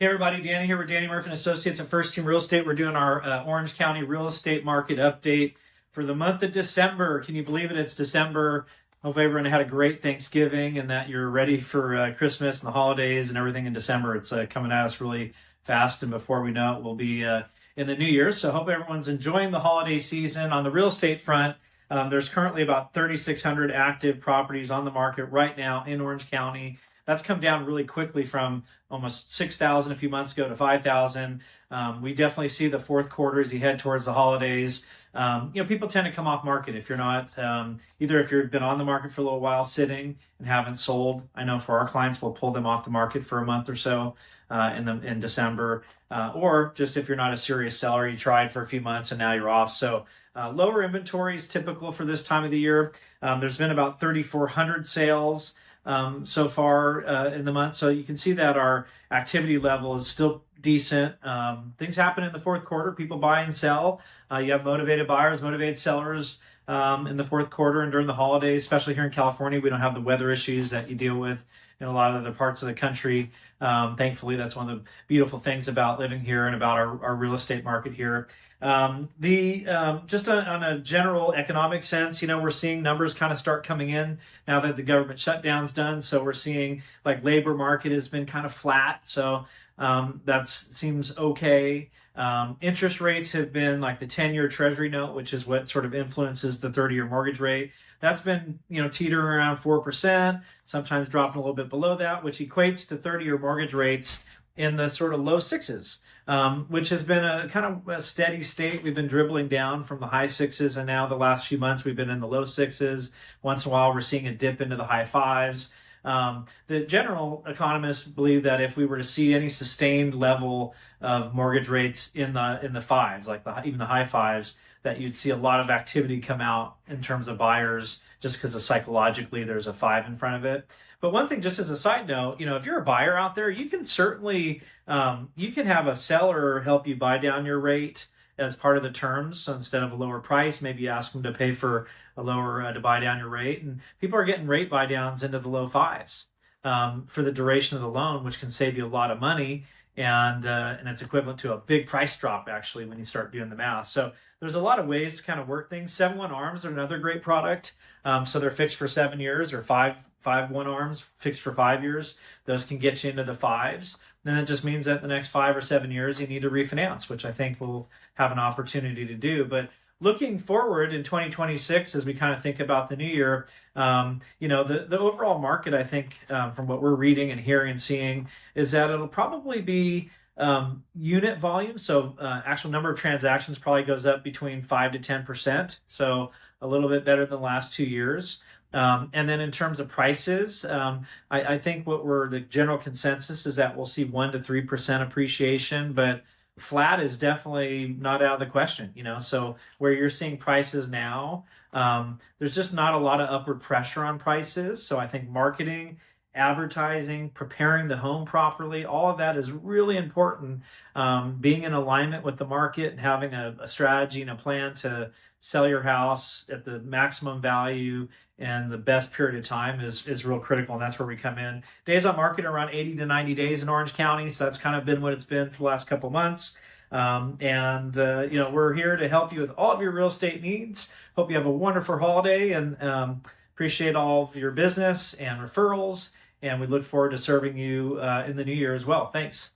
Hey everybody, Danny here with Danny Murphy and Associates at First Team Real Estate. We're doing our Orange County real estate market update for the month of December. Can you believe it? It's December. Hope everyone had a great Thanksgiving and that you're ready for Christmas and the holidays and everything in December. It's coming at us really fast, and before we know it, we'll be in the new year. So hope everyone's enjoying the holiday season. On the real estate front, there's currently about 3,600 active properties on the market right now in Orange County. That's come down really quickly from almost 6,000 a few months ago to 5,000. We definitely see the fourth quarter as you head towards the holidays. People tend to come off market if you're not, either if you've been on the market for a little while sitting and haven't sold. I know for our clients, we'll pull them off the market for a month or so in December, or just if you're not a serious seller, you tried for a few months and now you're off. So lower inventory is typical for this time of the year. There's been about 3,400 sales so far in the month. So you can see that our activity level is still decent. Things happen in the fourth quarter. People buy and sell. You have motivated buyers, motivated sellers in the fourth quarter and during the holidays, especially here in California. We don't have the weather issues that you deal with in a lot of other parts of the country. Thankfully, that's one of the beautiful things about living here and about our real estate market here. Just on a general economic sense, we're seeing numbers kind of start coming in now that the government shutdown's done. So we're seeing like labor market has been kind of flat. So that seems okay. Interest rates have been like the 10-year treasury note, which is what sort of influences the 30-year mortgage rate. That's been, teetering around 4%, sometimes dropping a little bit below that, which equates to 30-year mortgage rates in the sort of low sixes, which has been a kind of a steady state. We've been dribbling down from the high sixes, and now the last few months we've been in the low sixes. Once in a while, we're seeing a dip into the high fives. The general economists believe that if we were to see any sustained level of mortgage rates in the fives, like even the high fives, that you'd see a lot of activity come out in terms of buyers, just because psychologically there's a five in front of it. But one thing, just as a side note, if you're a buyer out there, you can certainly you can have a seller help you buy down your rate as part of the terms. So instead of a lower price, maybe you ask them to pay for a lower to buy down your rate. And people are getting rate buy downs into the low fives for the duration of the loan, which can save you a lot of money. And it's equivalent to a big price drop actually when you start doing the math. So there's a lot of ways to kind of work things. 7-1 arms are another great product. So they're fixed for 7 years, or 5-1 arms fixed for 5 years. Those can get you into the fives. Then it just means that the next 5 or 7 years you need to refinance, which I think we'll have an opportunity to do. But looking forward in 2026, as we kind of think about the new year, the overall market, I think, from what we're reading and hearing and seeing, is that it'll probably be unit volume. So actual number of transactions probably goes up between 5 to 10%. So a little bit better than the last 2 years. And then in terms of prices, I think the general consensus is that we'll see 1 to 3% appreciation, but flat is definitely not out of the question. So where you're seeing prices now, there's just not a lot of upward pressure on prices. So I think marketing, advertising, preparing the home properly, all of that is really important. Being in alignment with the market and having a strategy and a plan to sell your house at the maximum value and the best period of time is real critical, and that's where we come in. Days on market are around 80 to 90 days in Orange County, so that's kind of been what it's been for the last couple of months. We're here to help you with all of your real estate needs. Hope you have a wonderful holiday, and appreciate all of your business and referrals, and we look forward to serving you in the new year as well. Thanks.